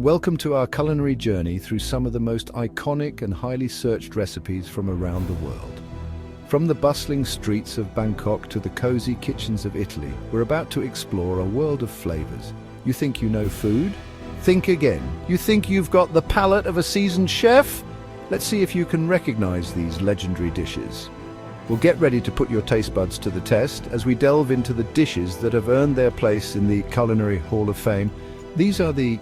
Welcome to our culinary journey through some of the most iconic and highly searched recipes from around the world. From the bustling streets of Bangkok to the cozy kitchens of Italy, we're about to explore a world of flavors. You think you know food? Think again. You think you've got the palate of a seasoned chef? Let's see if you can recognize these legendary dishes. Well, get ready to put your taste buds to the test as we delve into the dishes that have earned their place in the Culinary Hall of Fame. These are the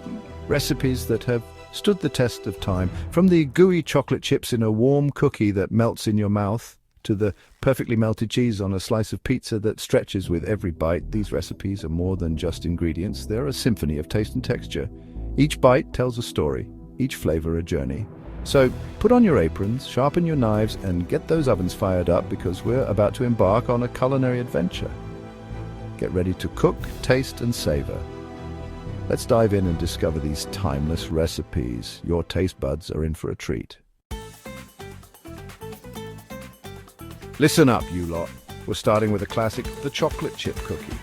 recipes that have stood the test of time, from the gooey chocolate chips in a warm cookie that melts in your mouth to the perfectly melted cheese on a slice of pizza that stretches with every bite. These recipes are more than just ingredients. They're a symphony of taste and texture. Each bite tells a story, each flavor a journey. So put on your aprons, sharpen your knives, and get those ovens fired up because we're about to embark on a culinary adventure. Get ready to cook, taste, and savor. Let's dive in and discover these timeless recipes. Your taste buds are in for a treat. Listen up, you lot. We're starting with a classic, the chocolate chip cookie.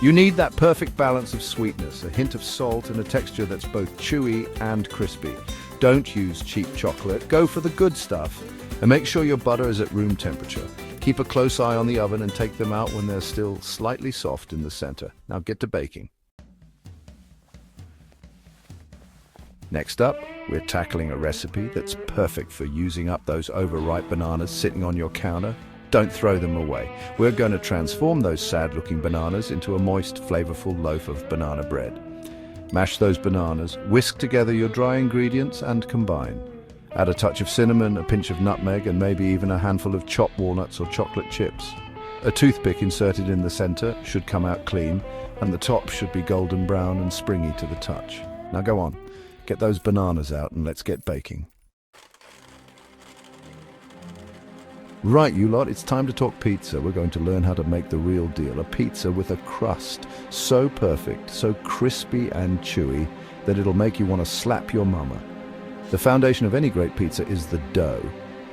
You need that perfect balance of sweetness, a hint of salt, and a texture that's both chewy and crispy. Don't use cheap chocolate. Go for the good stuff. And make sure your butter is at room temperature. Keep a close eye on the oven and take them out when they're still slightly soft in the center. Now get to baking. Next up, we're tackling a recipe that's perfect for using up those overripe bananas sitting on your counter. Don't throw them away. We're going to transform those sad-looking bananas into a moist, flavorful loaf of banana bread. Mash those bananas, whisk together your dry ingredients, and combine. Add a touch of cinnamon, a pinch of nutmeg, and maybe even a handful of chopped walnuts or chocolate chips. A toothpick inserted in the center should come out clean, and the top should be golden brown and springy to the touch. Now go on. Get those bananas out and let's get baking. Right, you lot, it's time to talk pizza. We're going to learn how to make the real deal. A pizza with a crust so perfect, so crispy and chewy that it'll make you want to slap your mama. The foundation of any great pizza is the dough.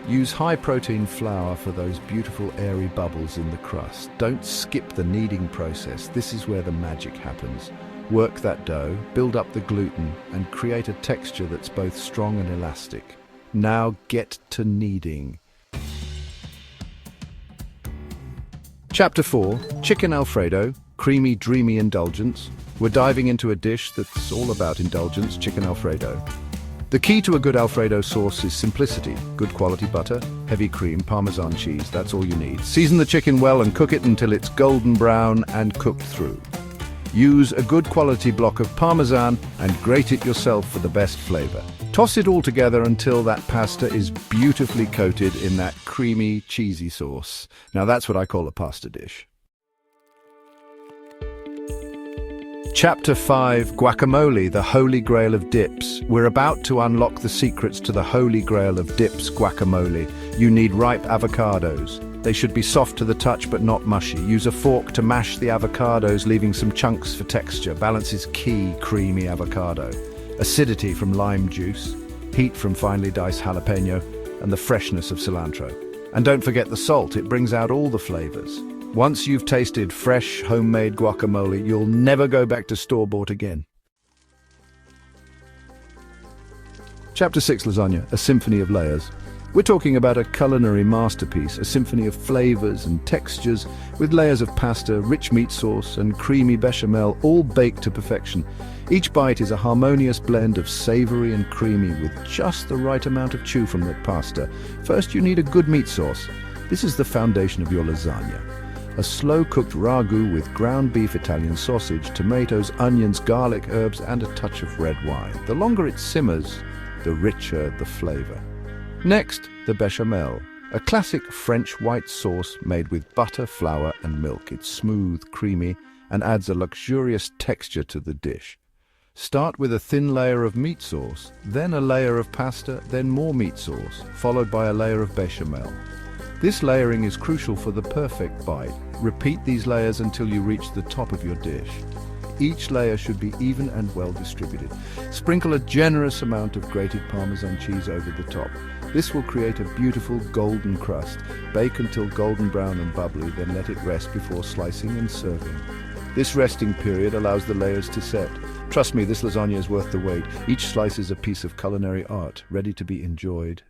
Use high-protein flour for those beautiful airy bubbles in the crust. Don't skip the kneading process. This is where the magic happens. Work that dough, build up the gluten, and create a texture that's both strong and elastic. Now get to kneading. Chapter 4, Chicken Alfredo, Creamy, Dreamy Indulgence. We're diving into a dish that's all about indulgence, chicken Alfredo. The key to a good Alfredo sauce is simplicity. Good quality butter, heavy cream, Parmesan cheese, that's all you need. Season the chicken well and cook it until it's golden brown and cooked through. Use a good quality block of Parmesan and grate it yourself for the best flavor. Toss it all together until that pasta is beautifully coated in that creamy, cheesy sauce. Now that's what I call a pasta dish. Chapter 5, Guacamole, the Holy Grail of Dips. We're about to unlock the secrets to the Holy Grail of dips, guacamole. You need ripe avocados. They should be soft to the touch but not mushy. Use a fork to mash the avocados, leaving some chunks for texture. Balance is key, creamy avocado. Acidity from lime juice, heat from finely diced jalapeno, and the freshness of cilantro. And don't forget the salt, it brings out all the flavors. Once you've tasted fresh, homemade guacamole, you'll never go back to store-bought again. Chapter 6, Lasagna, a symphony of layers. We're talking about a culinary masterpiece, a symphony of flavors and textures with layers of pasta, rich meat sauce, and creamy bechamel, all baked to perfection. Each bite is a harmonious blend of savory and creamy with just the right amount of chew from the pasta. First, you need a good meat sauce. This is the foundation of your lasagna. A slow-cooked ragu with ground beef, Italian sausage, tomatoes, onions, garlic, herbs, and a touch of red wine. The longer it simmers, the richer the flavor. Next, the bechamel, a classic French white sauce made with butter, flour, and milk. It's smooth, creamy, and adds a luxurious texture to the dish. Start with a thin layer of meat sauce, then a layer of pasta, then more meat sauce, followed by a layer of bechamel. This layering is crucial for the perfect bite. Repeat these layers until you reach the top of your dish. Each layer should be even and well distributed. Sprinkle a generous amount of grated Parmesan cheese over the top. This will create a beautiful golden crust. Bake until golden brown and bubbly, then let it rest before slicing and serving. This resting period allows the layers to set. Trust me, this lasagna is worth the wait. Each slice is a piece of culinary art, ready to be enjoyed.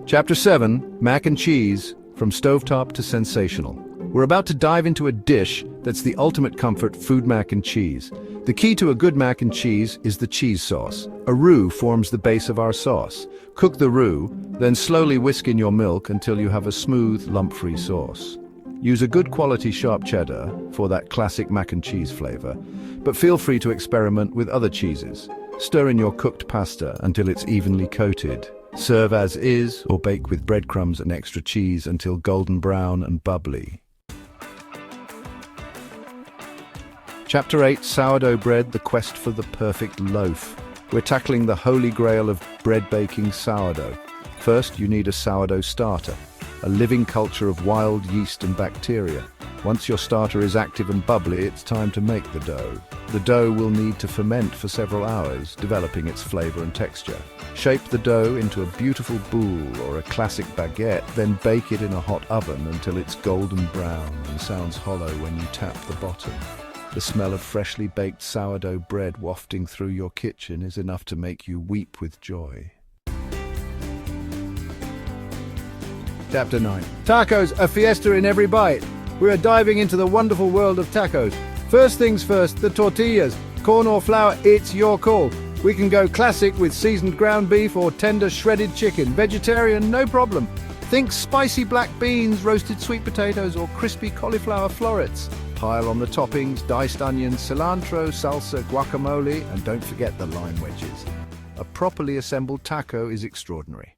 Chapter 7, Mac and Cheese, from stovetop to sensational. We're about to dive into a dish that's the ultimate comfort food: mac and cheese. The key to a good mac and cheese is the cheese sauce. A roux forms the base of our sauce. Cook the roux, then slowly whisk in your milk until you have a smooth, lump-free sauce. Use a good quality sharp cheddar for that classic mac and cheese flavor, but feel free to experiment with other cheeses. Stir in your cooked pasta until it's evenly coated. Serve as is or bake with breadcrumbs and extra cheese until golden brown and bubbly. Chapter 8, Sourdough Bread, the quest for the perfect loaf. We're tackling the holy grail of bread baking: sourdough. First, you need a sourdough starter, a living culture of wild yeast and bacteria. Once your starter is active and bubbly, it's time to make the dough. The dough will need to ferment for several hours, developing its flavor and texture. Shape the dough into a beautiful boule or a classic baguette, then bake it in a hot oven until it's golden brown and sounds hollow when you tap the bottom. The smell of freshly baked sourdough bread wafting through your kitchen is enough to make you weep with joy. Chapter 9. Tacos, a fiesta in every bite. We are diving into the wonderful world of tacos. First things first, the tortillas. Corn or flour, it's your call. We can go classic with seasoned ground beef or tender shredded chicken. Vegetarian, no problem. Think spicy black beans, roasted sweet potatoes, or crispy cauliflower florets. Pile on the toppings: diced onions, cilantro, salsa, guacamole, and don't forget the lime wedges. A properly assembled taco is extraordinary.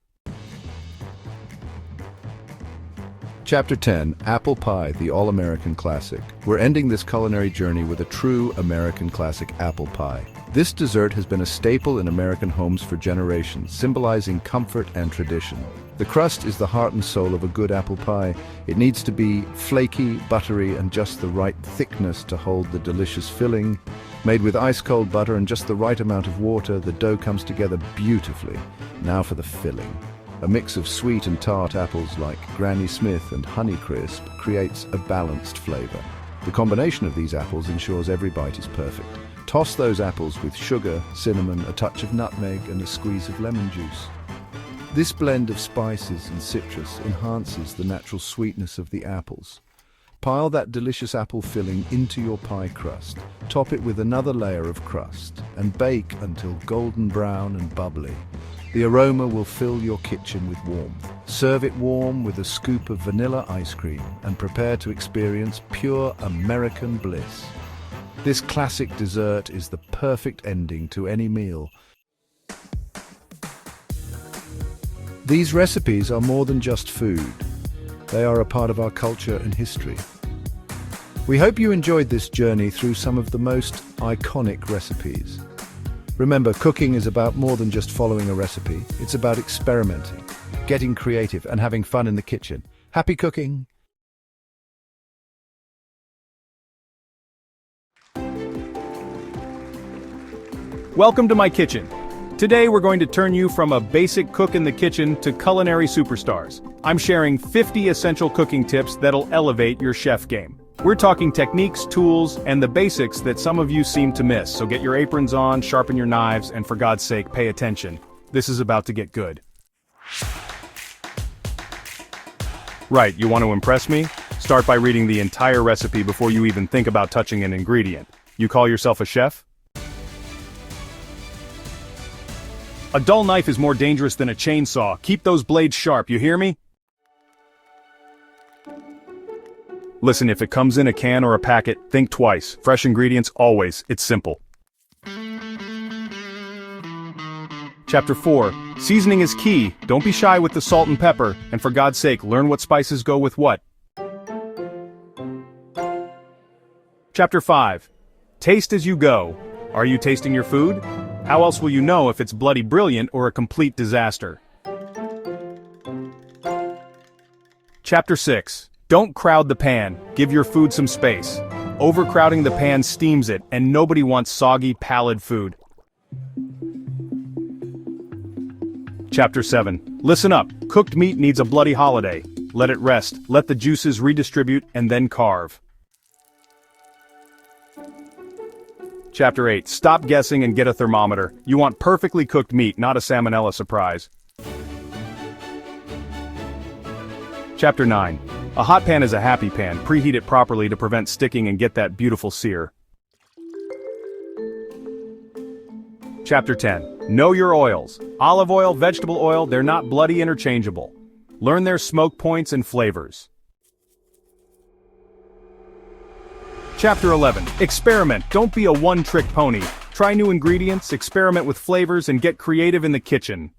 Chapter 10, Apple Pie, the all-American classic. We're ending this culinary journey with a true American classic: apple pie. This dessert has been a staple in American homes for generations, symbolizing comfort and tradition. The crust is the heart and soul of a good apple pie. It needs to be flaky, buttery, and just the right thickness to hold the delicious filling. Made with ice-cold butter and just the right amount of water, the dough comes together beautifully. Now for the filling. A mix of sweet and tart apples like Granny Smith and Honeycrisp creates a balanced flavor. The combination of these apples ensures every bite is perfect. Toss those apples with sugar, cinnamon, a touch of nutmeg, and a squeeze of lemon juice. This blend of spices and citrus enhances the natural sweetness of the apples. Pile that delicious apple filling into your pie crust. Top it with another layer of crust and bake until golden brown and bubbly. The aroma will fill your kitchen with warmth. Serve it warm with a scoop of vanilla ice cream and prepare to experience pure American bliss. This classic dessert is the perfect ending to any meal. These recipes are more than just food. They are a part of our culture and history. We hope you enjoyed this journey through some of the most iconic recipes. Remember, cooking is about more than just following a recipe. It's about experimenting, getting creative, and having fun in the kitchen. Happy cooking! Welcome to my kitchen. Today we're going to turn you from a basic cook in the kitchen to culinary superstars. I'm sharing 50 essential cooking tips that'll elevate your chef game. We're talking techniques, tools, and the basics that some of you seem to miss, so get your aprons on, sharpen your knives, and for God's sake, pay attention. This is about to get good. Right, you want to impress me? Start by reading the entire recipe before you even think about touching an ingredient. You call yourself a chef? A dull knife is more dangerous than a chainsaw. Keep those blades sharp, you hear me? Listen, if it comes in a can or a packet, think twice. Fresh ingredients always. It's simple. Chapter 4. Seasoning is key. Don't be shy with the salt and pepper, and for God's sake, learn what spices go with what. Chapter 5. Taste as you go. Are you tasting your food? How else will you know if it's bloody brilliant or a complete disaster? Chapter 6. Don't crowd the pan. Give your food some space. Overcrowding the pan steams it, and nobody wants soggy, pallid food. Chapter 7. Listen up. Cooked meat needs a bloody holiday. let it rest, let the juices redistribute, and then carve. Chapter 8. Stop guessing and get a thermometer. You want perfectly cooked meat, not a salmonella surprise. Chapter 9. A hot pan is a happy pan. Preheat it properly to prevent sticking and get that beautiful sear. Chapter 10. Know your oils. Olive oil, vegetable oil, they're not bloody interchangeable. Learn their smoke points and flavors. Chapter 11. Experiment. Don't be a one-trick pony. Try new ingredients, experiment with flavors, and get creative in the kitchen.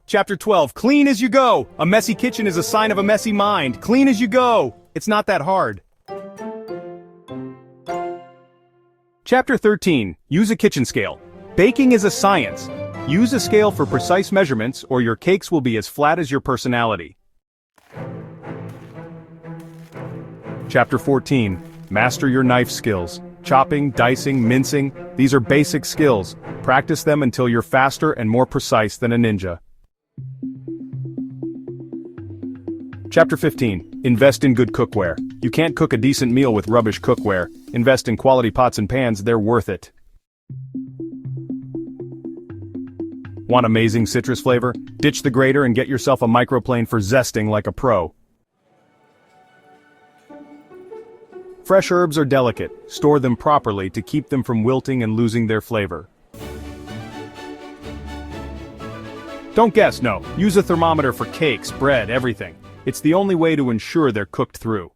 Chapter 12. Clean as you go. A messy kitchen is a sign of a messy mind. Clean as you go. It's not that hard. Chapter 13. Use a kitchen scale. Baking is a science. Use a scale for precise measurements, or your cakes will be as flat as your personality. Chapter 14. Master your knife skills. Chopping, dicing, mincing, these are basic skills. Practice them until you're faster and more precise than a ninja. Chapter 15. Invest in good cookware. You can't cook a decent meal with rubbish cookware. Invest in quality pots and pans, they're worth it. Want amazing citrus flavor? Ditch the grater and get yourself a microplane for zesting like a pro. Fresh herbs are delicate. Store them properly to keep them from wilting and losing their flavor. Don't guess, no. Use a thermometer for cakes, bread, everything. It's the only way to ensure they're cooked through.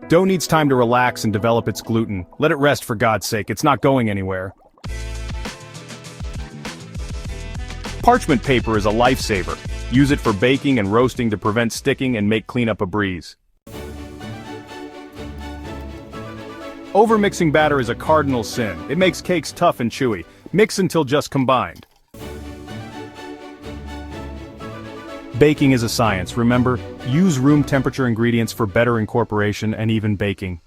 Dough needs time to relax and develop its gluten. Let it rest for God's sake, it's not going anywhere. Parchment paper is a lifesaver. Use it for baking and roasting to prevent sticking and make cleanup a breeze. Overmixing batter is a cardinal sin. It makes cakes tough and chewy. Mix until just combined. Baking is a science, remember? Use room temperature ingredients for better incorporation and even baking.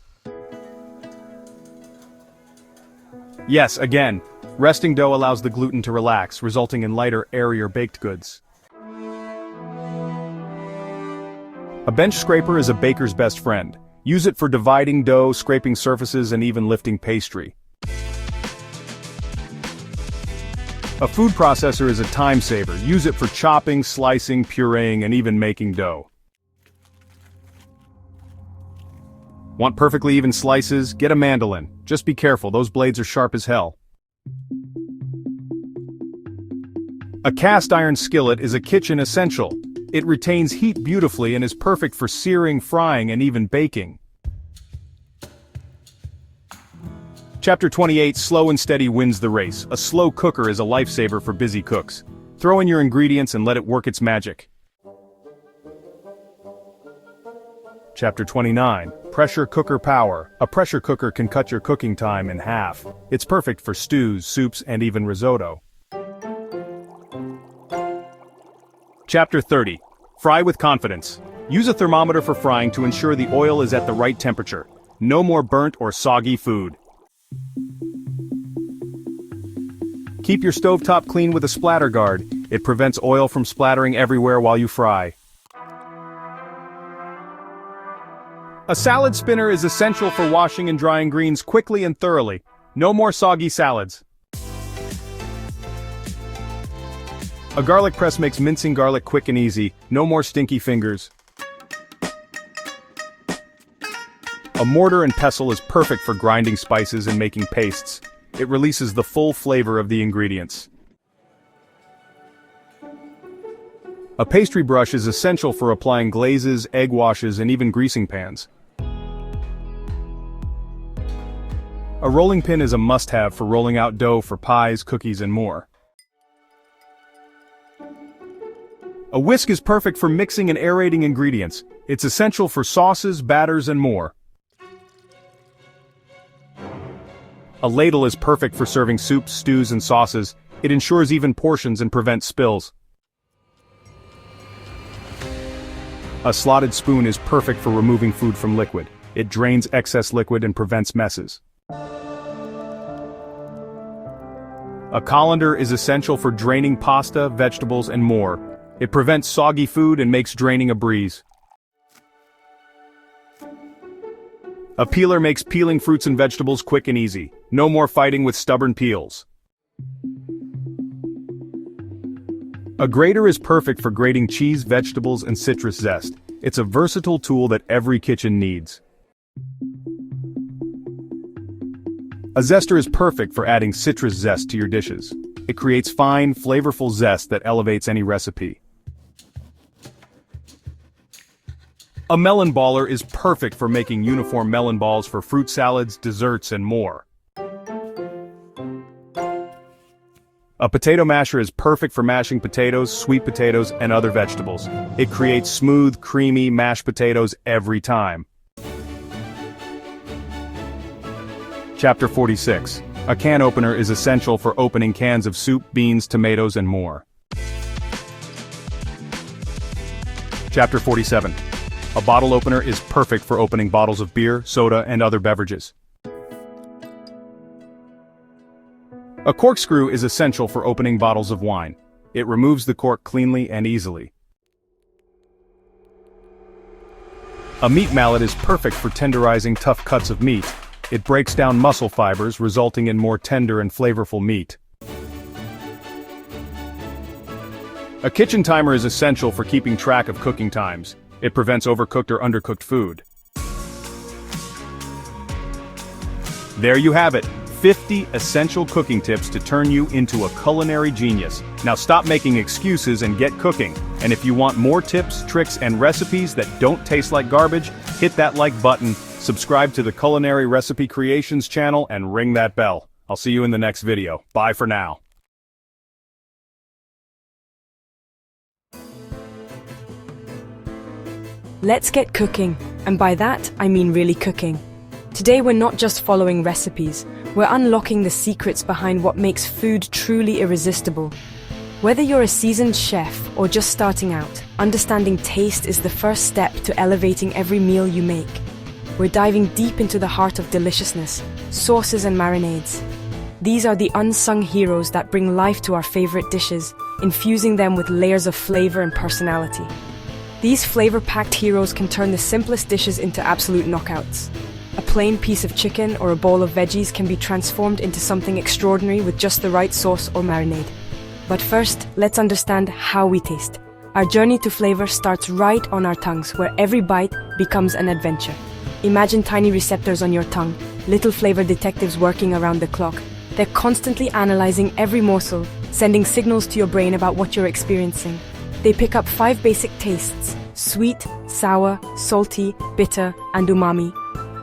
Yes, again, resting dough allows the gluten to relax, resulting in lighter, airier baked goods. A bench scraper is a baker's best friend. Use it for dividing dough, scraping surfaces, and even lifting pastry. A food processor is a time saver. Use it for chopping, slicing, pureeing, and even making dough. Want perfectly even slices? Get a mandolin. Just be careful, those blades are sharp as hell. A cast iron skillet is a kitchen essential. It retains heat beautifully and is perfect for searing, frying, and even baking. Chapter 28. Slow and steady wins the race. A slow cooker is a lifesaver for busy cooks. Throw in your ingredients and let it work its magic. Chapter 29. Pressure cooker power. A pressure cooker can cut your cooking time in half. It's perfect for stews, soups, and even risotto. Chapter 30. Fry with confidence. Use a thermometer for frying to ensure the oil is at the right temperature. No more burnt or soggy food. Keep your stovetop clean with a splatter guard. It prevents oil from splattering everywhere while you fry. A salad spinner is essential for washing and drying greens quickly and thoroughly. No more soggy salads. A garlic press makes mincing garlic quick and easy. No more stinky fingers. A mortar and pestle is perfect for grinding spices and making pastes. It releases the full flavor of the ingredients. A pastry brush is essential for applying glazes, egg washes, and even greasing pans. A rolling pin is a must-have for rolling out dough for pies, cookies, and more. A whisk is perfect for mixing and aerating ingredients. It's essential for sauces, batters, and more. A ladle is perfect for serving soups, stews, and sauces. It ensures even portions and prevents spills. A slotted spoon is perfect for removing food from liquid. It drains excess liquid and prevents messes. A colander is essential for draining pasta, vegetables, and more. It prevents soggy food and makes draining a breeze. A peeler makes peeling fruits and vegetables quick and easy. No more fighting with stubborn peels. A grater is perfect for grating cheese, vegetables, and citrus zest. It's a versatile tool that every kitchen needs. A zester is perfect for adding citrus zest to your dishes. It creates fine, flavorful zest that elevates any recipe. A melon baller is perfect for making uniform melon balls for fruit salads, desserts, and more. A potato masher is perfect for mashing potatoes, sweet potatoes, and other vegetables. It creates smooth, creamy mashed potatoes every time. Chapter 46. A can opener is essential for opening cans of soup, beans, tomatoes, and more. Chapter 47. A bottle opener is perfect for opening bottles of beer, soda, and other beverages. A corkscrew is essential for opening bottles of wine. It removes the cork cleanly and easily. A meat mallet is perfect for tenderizing tough cuts of meat. It breaks down muscle fibers, resulting in more tender and flavorful meat. A kitchen timer is essential for keeping track of cooking times. It prevents overcooked or undercooked food. There you have it, 50 essential cooking tips to turn you into a culinary genius. Now stop making excuses and get cooking. And if you want more tips, tricks, and recipes that don't taste like garbage, hit that like button, subscribe to the Culinary Recipe Creations channel, and ring that bell. I'll see you in the next video. Bye for now. Let's get cooking, and by that, I mean really cooking. Today we're not just following recipes, we're unlocking the secrets behind what makes food truly irresistible. Whether you're a seasoned chef or just starting out, understanding taste is the first step to elevating every meal you make. We're diving deep into the heart of deliciousness, sauces and marinades. These are the unsung heroes that bring life to our favorite dishes, infusing them with layers of flavor and personality. These flavor-packed heroes can turn the simplest dishes into absolute knockouts. A plain piece of chicken or a bowl of veggies can be transformed into something extraordinary with just the right sauce or marinade. But first, let's understand how we taste. Our journey to flavor starts right on our tongues, where every bite becomes an adventure. Imagine tiny receptors on your tongue, little flavor detectives working around the clock. They're constantly analyzing every morsel, sending signals to your brain about what you're experiencing. They pick up 5 basic tastes: sweet, sour, salty, bitter, and umami.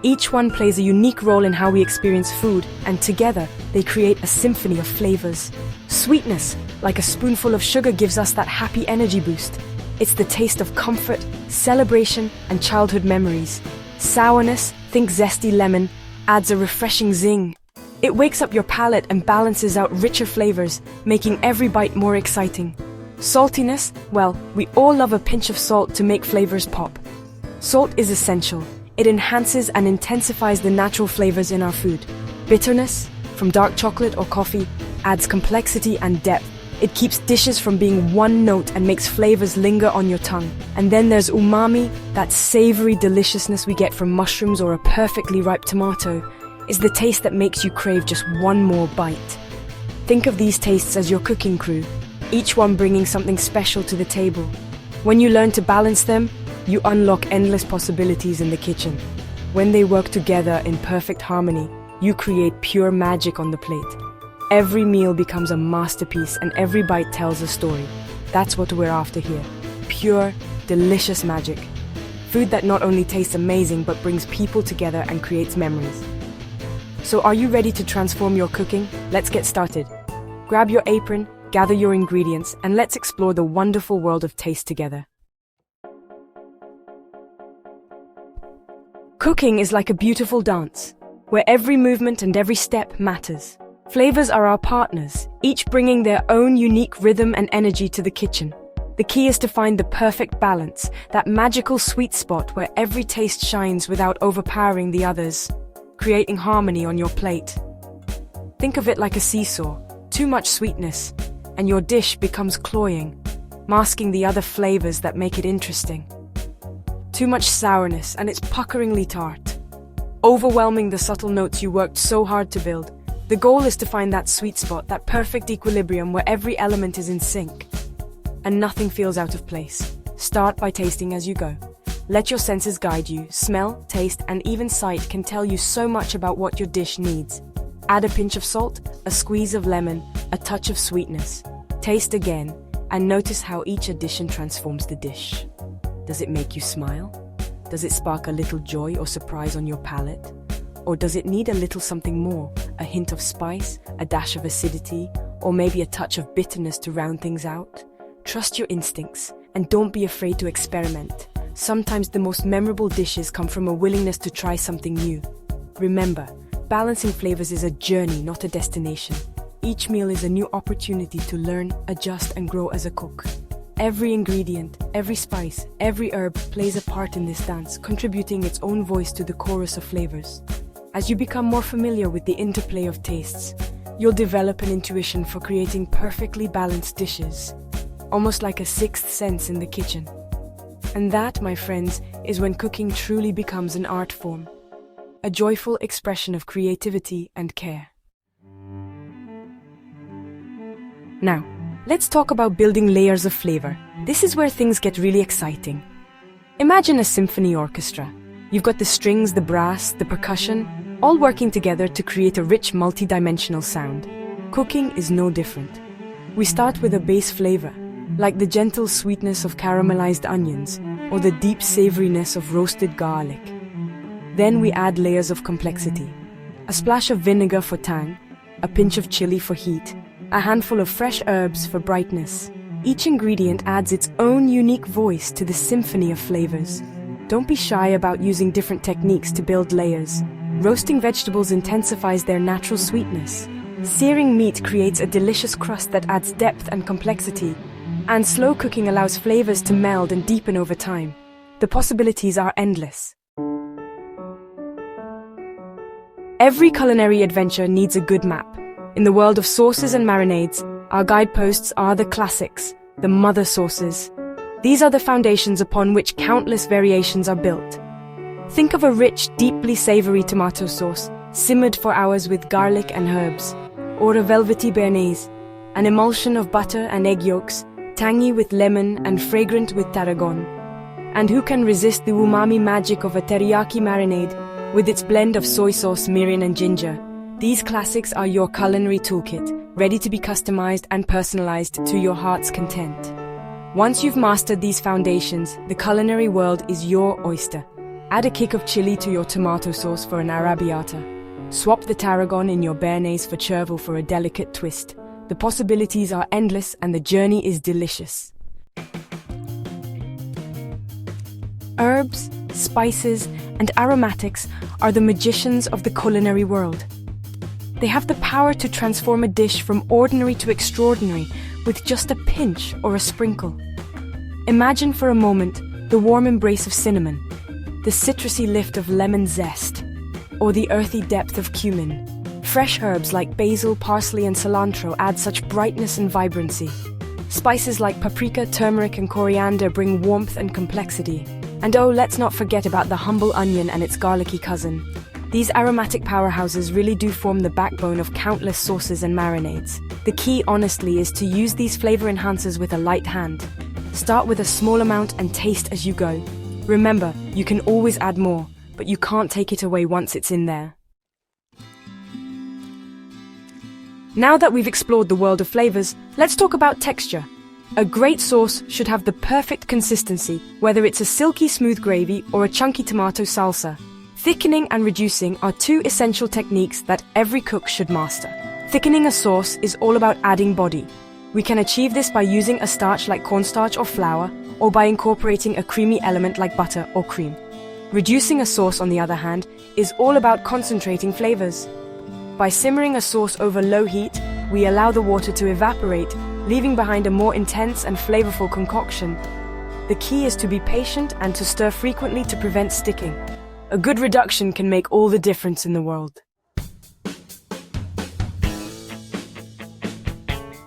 Each one plays a unique role in how we experience food, and together, they create a symphony of flavors. Sweetness, like a spoonful of sugar, gives us that happy energy boost. It's the taste of comfort, celebration, and childhood memories. Sourness, think zesty lemon, adds a refreshing zing. It wakes up your palate and balances out richer flavors, making every bite more exciting. Saltiness, well, we all love a pinch of salt to make flavors pop. Salt is essential. It enhances and intensifies the natural flavors in our food. Bitterness, from dark chocolate or coffee, adds complexity and depth. It keeps dishes from being one note and makes flavors linger on your tongue. And then there's umami, that savory deliciousness we get from mushrooms or a perfectly ripe tomato. Is the taste that makes you crave just one more bite. Think of these tastes as your cooking crew, each one bringing something special to the table. When you learn to balance them, you unlock endless possibilities in the kitchen. When they work together in perfect harmony, you create pure magic on the plate. Every meal becomes a masterpiece and every bite tells a story. That's what we're after here. Pure, delicious magic. Food that not only tastes amazing but brings people together and creates memories. So are you ready to transform your cooking? Let's get started. Grab your apron, gather your ingredients, and let's explore the wonderful world of taste together. Cooking is like a beautiful dance, where every movement and every step matters. Flavors are our partners, each bringing their own unique rhythm and energy to the kitchen. The key is to find the perfect balance, that magical sweet spot where every taste shines without overpowering the others, creating harmony on your plate. Think of it like a seesaw. Too much sweetness, and your dish becomes cloying, masking the other flavors that make it interesting. Too much sourness, and it's puckeringly tart, overwhelming the subtle notes you worked so hard to build. The goal is to find that sweet spot, that perfect equilibrium where every element is in sync and nothing feels out of place. Start by tasting as you go. Let your senses guide you. Smell, taste, and even sight can tell you so much about what your dish needs. Add a pinch of salt, a squeeze of lemon, a touch of sweetness. Taste again, and notice how each addition transforms the dish. Does it make you smile? Does it spark a little joy or surprise on your palate? Or does it need a little something more? A hint of spice, a dash of acidity, or maybe a touch of bitterness to round things out? Trust your instincts, and don't be afraid to experiment. Sometimes the most memorable dishes come from a willingness to try something new. Remember, balancing flavors is a journey, not a destination. Each meal is a new opportunity to learn, adjust, and grow as a cook. Every ingredient, every spice, every herb plays a part in this dance, contributing its own voice to the chorus of flavors. As you become more familiar with the interplay of tastes, you'll develop an intuition for creating perfectly balanced dishes, almost like a sixth sense in the kitchen. And that, my friends, is when cooking truly becomes an art form, a joyful expression of creativity and care. Now, let's talk about building layers of flavor. This is where things get really exciting. Imagine a symphony orchestra. You've got the strings, the brass, the percussion, all working together to create a rich, multi-dimensional sound. Cooking is no different. We start with a base flavor, like the gentle sweetness of caramelized onions or the deep savoriness of roasted garlic. Then we add layers of complexity. A splash of vinegar for tang, a pinch of chili for heat, a handful of fresh herbs for brightness. Each ingredient adds its own unique voice to the symphony of flavors. Don't be shy about using different techniques to build layers. Roasting vegetables intensifies their natural sweetness. Searing meat creates a delicious crust that adds depth and complexity. And slow cooking allows flavors to meld and deepen over time. The possibilities are endless. Every culinary adventure needs a good map. In the world of sauces and marinades, our guideposts are the classics, the mother sauces. These are the foundations upon which countless variations are built. Think of a rich, deeply savory tomato sauce, simmered for hours with garlic and herbs, or a velvety béarnaise, an emulsion of butter and egg yolks, tangy with lemon and fragrant with tarragon. And who can resist the umami magic of a teriyaki marinade with its blend of soy sauce, mirin and ginger? These classics are your culinary toolkit, ready to be customized and personalized to your heart's content. Once you've mastered these foundations, the culinary world is your oyster. Add a kick of chili to your tomato sauce for an arrabbiata. Swap the tarragon in your béarnaise for chervil for a delicate twist. The possibilities are endless and the journey is delicious. Herbs, spices, and aromatics are the magicians of the culinary world. They have the power to transform a dish from ordinary to extraordinary with just a pinch or a sprinkle. Imagine for a moment the warm embrace of cinnamon, the citrusy lift of lemon zest, or the earthy depth of cumin. Fresh herbs like basil, parsley, and cilantro add such brightness and vibrancy. Spices like paprika, turmeric, and coriander bring warmth and complexity. And oh, let's not forget about the humble onion and its garlicky cousin. These aromatic powerhouses really do form the backbone of countless sauces and marinades. The key, honestly, is to use these flavor enhancers with a light hand. Start with a small amount and taste as you go. Remember, you can always add more, but you can't take it away once it's in there. Now that we've explored the world of flavors, let's talk about texture. A great sauce should have the perfect consistency, whether it's a silky smooth gravy or a chunky tomato salsa. Thickening and reducing are two essential techniques that every cook should master. Thickening a sauce is all about adding body. We can achieve this by using a starch like cornstarch or flour, or by incorporating a creamy element like butter or cream. Reducing a sauce, on the other hand, is all about concentrating flavors. By simmering a sauce over low heat, we allow the water to evaporate, leaving behind a more intense and flavorful concoction. The key is to be patient and to stir frequently to prevent sticking. A good reduction can make all the difference in the world.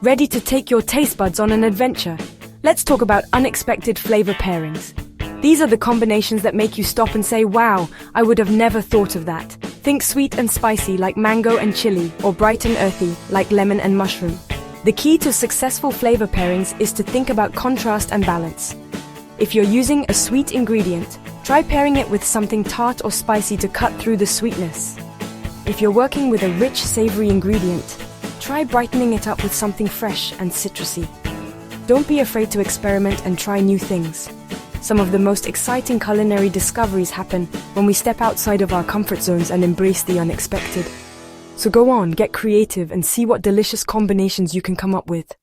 Ready to take your taste buds on an adventure? Let's talk about unexpected flavor pairings. These are the combinations that make you stop and say, wow, I would have never thought of that. Think sweet and spicy like mango and chili, or bright and earthy like lemon and mushroom. The key to successful flavor pairings is to think about contrast and balance. If you're using a sweet ingredient, try pairing it with something tart or spicy to cut through the sweetness. If you're working with a rich, savory ingredient, try brightening it up with something fresh and citrusy. Don't be afraid to experiment and try new things. Some of the most exciting culinary discoveries happen when we step outside of our comfort zones and embrace the unexpected. So go on, get creative and see what delicious combinations you can come up with.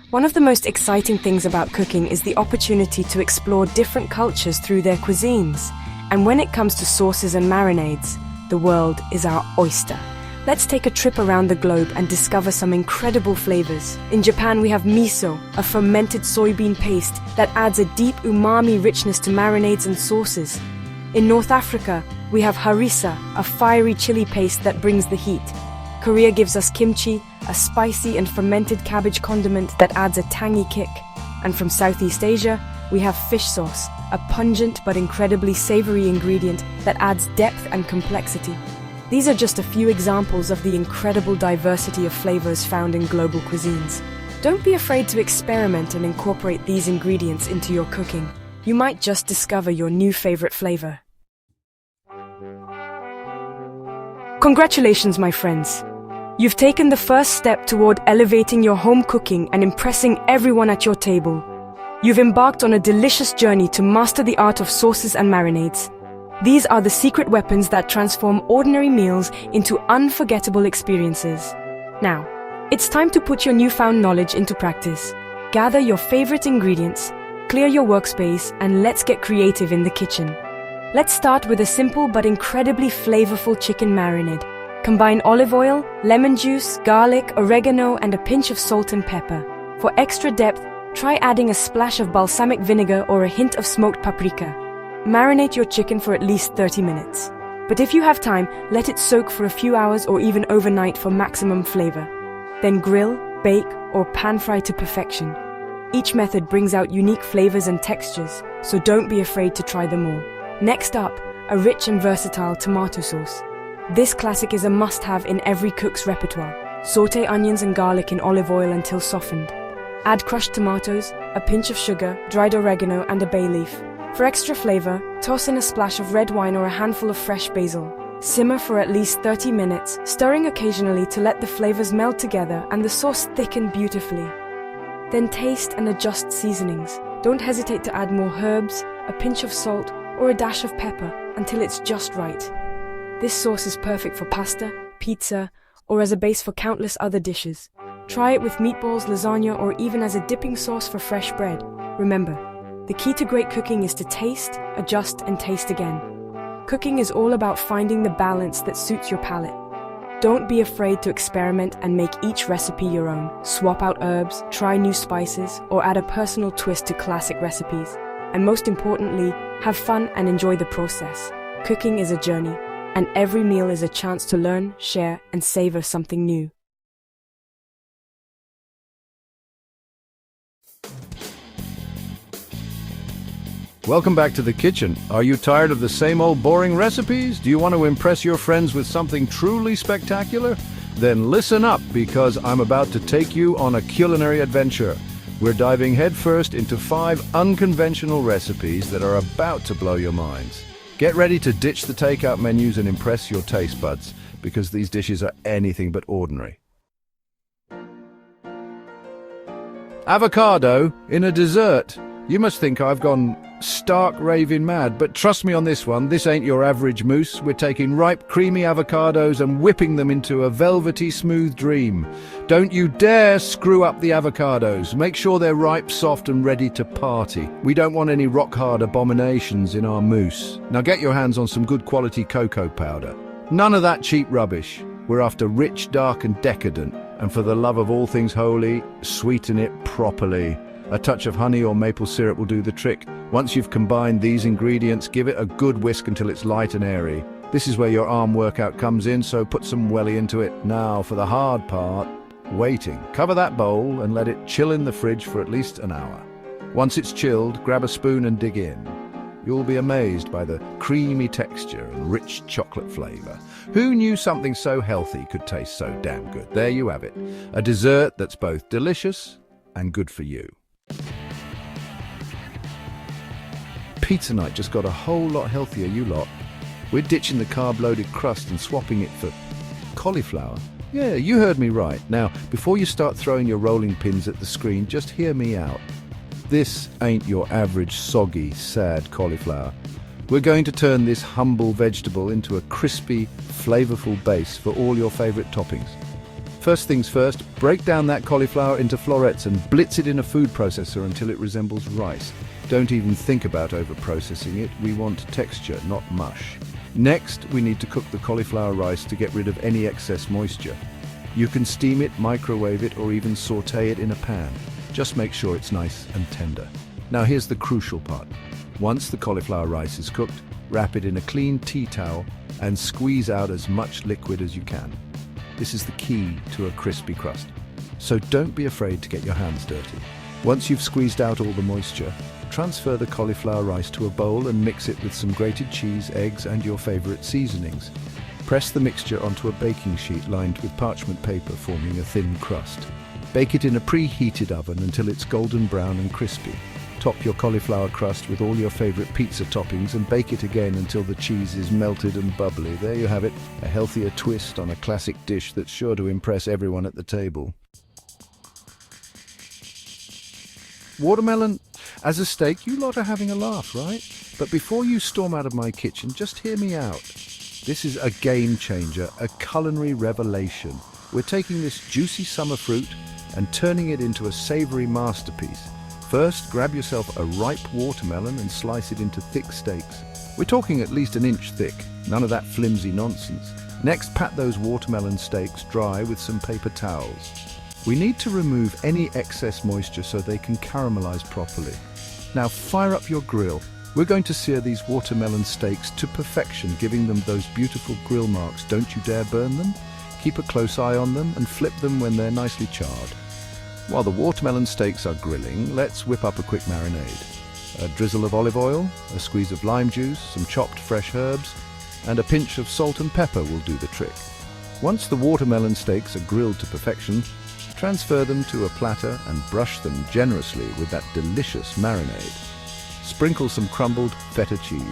One of the most exciting things about cooking is the opportunity to explore different cultures through their cuisines. And when it comes to sauces and marinades, the world is our oyster. Let's take a trip around the globe and discover some incredible flavors. In Japan, we have miso, a fermented soybean paste that adds a deep umami richness to marinades and sauces. In North Africa, we have harissa, a fiery chili paste that brings the heat. Korea gives us kimchi, a spicy and fermented cabbage condiment that adds a tangy kick. And from Southeast Asia, we have fish sauce, a pungent but incredibly savory ingredient that adds depth and complexity. These are just a few examples of the incredible diversity of flavors found in global cuisines. Don't be afraid to experiment and incorporate these ingredients into your cooking. You might just discover your new favorite flavor. Congratulations, my friends! You've taken the first step toward elevating your home cooking and impressing everyone at your table. You've embarked on a delicious journey to master the art of sauces and marinades. These are the secret weapons that transform ordinary meals into unforgettable experiences. Now, it's time to put your newfound knowledge into practice. Gather your favorite ingredients, clear your workspace, and let's get creative in the kitchen. Let's start with a simple but incredibly flavorful chicken marinade. Combine olive oil, lemon juice, garlic, oregano, and a pinch of salt and pepper. For extra depth, try adding a splash of balsamic vinegar or a hint of smoked paprika. Marinate your chicken for at least 30 minutes. But if you have time, let it soak for a few hours or even overnight for maximum flavor. Then grill, bake, or pan-fry to perfection. Each method brings out unique flavors and textures, so don't be afraid to try them all. Next up, a rich and versatile tomato sauce. This classic is a must-have in every cook's repertoire. Sauté onions and garlic in olive oil until softened. Add crushed tomatoes, a pinch of sugar, dried oregano, and a bay leaf. For extra flavor, toss in a splash of red wine or a handful of fresh basil. Simmer for at least 30 minutes, stirring occasionally to let the flavors meld together and the sauce thicken beautifully. Then taste and adjust seasonings. Don't hesitate to add more herbs, a pinch of salt, or a dash of pepper until it's just right. This sauce is perfect for pasta, pizza, or as a base for countless other dishes. Try it with meatballs, lasagna, or even as a dipping sauce for fresh bread. Remember, the key to great cooking is to taste, adjust, and taste again. Cooking is all about finding the balance that suits your palate. Don't be afraid to experiment and make each recipe your own. Swap out herbs, try new spices, or add a personal twist to classic recipes. And most importantly, have fun and enjoy the process. Cooking is a journey, and every meal is a chance to learn, share, and savor something new. Welcome back to the kitchen. Are you tired of the same old boring recipes? Do you want to impress your friends with something truly spectacular? Then listen up, because I'm about to take you on a culinary adventure. We're diving headfirst into 5 unconventional recipes that are about to blow your minds. Get ready to ditch the takeout menus and impress your taste buds, because these dishes are anything but ordinary. Avocado in a dessert. You must think I've gone stark raving mad, but trust me on this one, this ain't your average mousse. We're taking ripe, creamy avocados and whipping them into a velvety, smooth dream. Don't you dare screw up the avocados. Make sure they're ripe, soft and ready to party. We don't want any rock-hard abominations in our mousse. Now get your hands on some good quality cocoa powder. None of that cheap rubbish. We're after rich, dark and decadent. And for the love of all things holy, sweeten it properly. A touch of honey or maple syrup will do the trick. Once you've combined these ingredients, give it a good whisk until it's light and airy. This is where your arm workout comes in, so put some welly into it. Now for the hard part, waiting. Cover that bowl and let it chill in the fridge for at least an hour. Once it's chilled, grab a spoon and dig in. You'll be amazed by the creamy texture and rich chocolate flavor. Who knew something so healthy could taste so damn good? There you have it. A dessert that's both delicious and good for you. Pizza night just got a whole lot healthier, you lot. We're ditching the carb-loaded crust and swapping it for cauliflower. Yeah, you heard me right. Now, before you start throwing your rolling pins at the screen, just hear me out. This ain't your average soggy, sad cauliflower. We're going to turn this humble vegetable into a crispy, flavorful base for all your favorite toppings. First things first, break down that cauliflower into florets and blitz it in a food processor until it resembles rice. Don't even think about over-processing it. We want texture, not mush. Next, we need to cook the cauliflower rice to get rid of any excess moisture. You can steam it, microwave it, or even saute it in a pan. Just make sure it's nice and tender. Now here's the crucial part. Once the cauliflower rice is cooked, wrap it in a clean tea towel and squeeze out as much liquid as you can. This is the key to a crispy crust. So don't be afraid to get your hands dirty. Once you've squeezed out all the moisture, transfer the cauliflower rice to a bowl and mix it with some grated cheese, eggs, and your favorite seasonings. Press the mixture onto a baking sheet lined with parchment paper, forming a thin crust. Bake it in a preheated oven until it's golden brown and crispy. Top your cauliflower crust with all your favorite pizza toppings and bake it again until the cheese is melted and bubbly. There you have it, a healthier twist on a classic dish that's sure to impress everyone at the table. Watermelon as a steak, you lot are having a laugh, right? But before you storm out of my kitchen, just hear me out. This is a game changer, a culinary revelation. We're taking this juicy summer fruit and turning it into a savory masterpiece. First, grab yourself a ripe watermelon and slice it into thick steaks. We're talking at least an inch thick, none of that flimsy nonsense. Next, pat those watermelon steaks dry with some paper towels. We need to remove any excess moisture so they can caramelize properly. Now fire up your grill. We're going to sear these watermelon steaks to perfection, giving them those beautiful grill marks. Don't you dare burn them. Keep a close eye on them and flip them when they're nicely charred. While the watermelon steaks are grilling, let's whip up a quick marinade. A drizzle of olive oil, a squeeze of lime juice, some chopped fresh herbs, and a pinch of salt and pepper will do the trick. Once the watermelon steaks are grilled to perfection, transfer them to a platter and brush them generously with that delicious marinade. Sprinkle some crumbled feta cheese,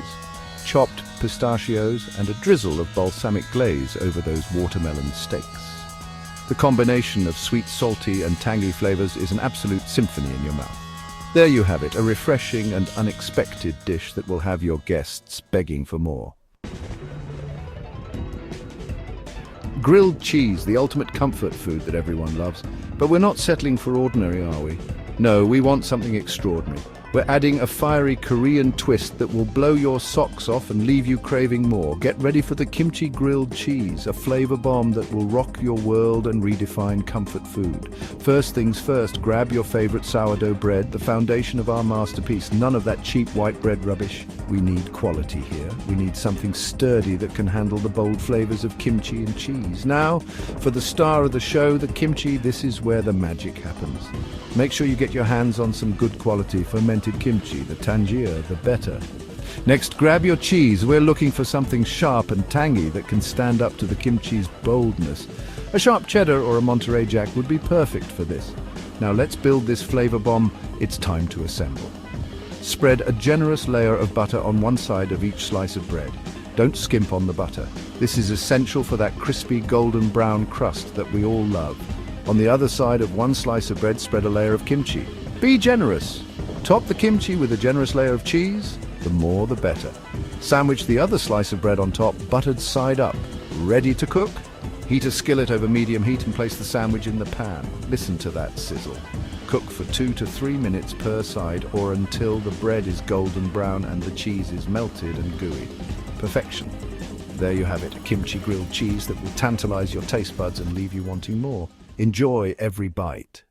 chopped pistachios, and a drizzle of balsamic glaze over those watermelon steaks. The combination of sweet, salty, and tangy flavors is an absolute symphony in your mouth. There you have it, a refreshing and unexpected dish that will have your guests begging for more. Grilled cheese, the ultimate comfort food that everyone loves. But we're not settling for ordinary, are we? No, we want something extraordinary. We're adding a fiery Korean twist that will blow your socks off and leave you craving more. Get ready for the kimchi grilled cheese, a flavor bomb that will rock your world and redefine comfort food. First things first, grab your favorite sourdough bread, the foundation of our masterpiece. None of that cheap white bread rubbish. We need quality here. We need something sturdy that can handle the bold flavors of kimchi and cheese. Now, for the star of the show, the kimchi, this is where the magic happens. Make sure you get your hands on some good quality fermented kimchi, the tangier, the better. Next, grab your cheese. We're looking for something sharp and tangy that can stand up to the kimchi's boldness. A sharp cheddar or a Monterey Jack would be perfect for this. Now let's build this flavor bomb. It's time to assemble. Spread a generous layer of butter on one side of each slice of bread. Don't skimp on the butter. This is essential for that crispy golden brown crust that we all love. On the other side of one slice of bread, spread a layer of kimchi. Be generous. Top the kimchi with a generous layer of cheese. The more the better. Sandwich the other slice of bread on top, buttered side up. Ready to cook? Heat a skillet over medium heat and place the sandwich in the pan. Listen to that sizzle. Cook for 2 to 3 minutes per side or until the bread is golden brown and the cheese is melted and gooey. Perfection. There you have it, a kimchi grilled cheese that will tantalize your taste buds and leave you wanting more. Enjoy every bite.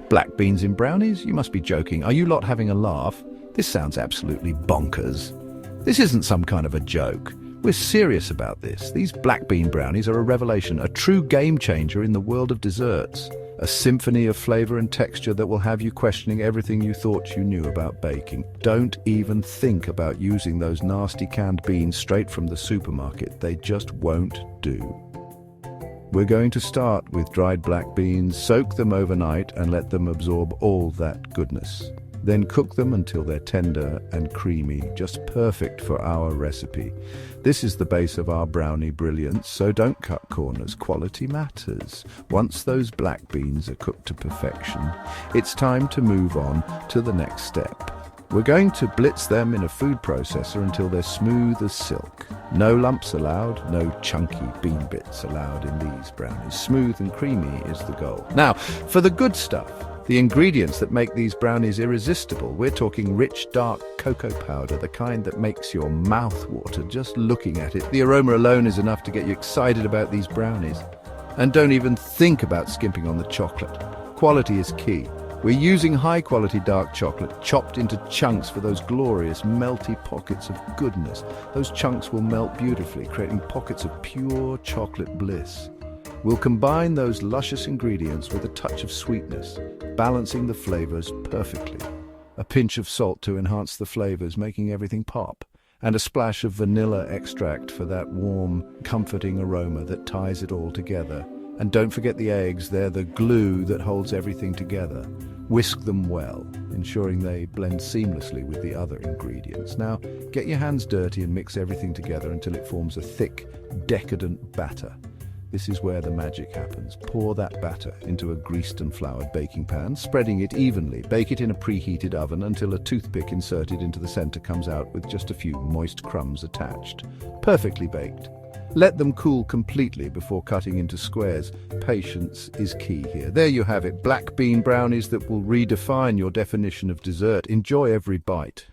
Black beans in brownies? You must be joking. Are you lot having a laugh? This sounds absolutely bonkers. This isn't some kind of a joke. We're serious about this. These black bean brownies are a revelation, a true game changer in the world of desserts. A symphony of flavor and texture that will have you questioning everything you thought you knew about baking. Don't even think about using those nasty canned beans straight from the supermarket. They just won't do. We're going to start with dried black beans, soak them overnight and let them absorb all that goodness. Then cook them until they're tender and creamy, just perfect for our recipe. This is the base of our brownie brilliance, so don't cut corners. Quality matters. Once those black beans are cooked to perfection, it's time to move on to the next step. We're going to blitz them in a food processor until they're smooth as silk. No lumps allowed, no chunky bean bits allowed in these brownies. Smooth and creamy is the goal. Now, for the good stuff, the ingredients that make these brownies irresistible. We're talking rich, dark cocoa powder, the kind that makes your mouth water just looking at it. The aroma alone is enough to get you excited about these brownies. And don't even think about skimping on the chocolate. Quality is key. We're using high-quality dark chocolate, chopped into chunks for those glorious, melty pockets of goodness. Those chunks will melt beautifully, creating pockets of pure chocolate bliss. We'll combine those luscious ingredients with a touch of sweetness, balancing the flavors perfectly. A pinch of salt to enhance the flavors, making everything pop, and a splash of vanilla extract for that warm, comforting aroma that ties it all together. And don't forget the eggs, they're the glue that holds everything together. Whisk them well, ensuring they blend seamlessly with the other ingredients. Now, get your hands dirty and mix everything together until it forms a thick, decadent batter. This is where the magic happens. Pour that batter into a greased and floured baking pan, spreading it evenly. Bake it in a preheated oven until a toothpick inserted into the center comes out with just a few moist crumbs attached. Perfectly baked. Let them cool completely before cutting into squares. Patience is key here. There you have it, black bean brownies that will redefine your definition of dessert. Enjoy every bite.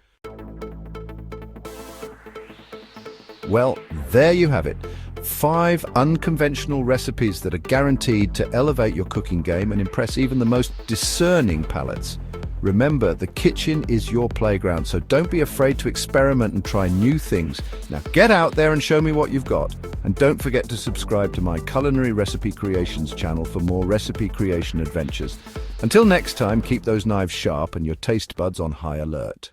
Well, there you have it. 5 unconventional recipes that are guaranteed to elevate your cooking game and impress even the most discerning palates. Remember, the kitchen is your playground, so don't be afraid to experiment and try new things. Now get out there and show me what you've got. And don't forget to subscribe to my Culinary Recipe Creations channel for more recipe creation adventures. Until next time, keep those knives sharp and your taste buds on high alert.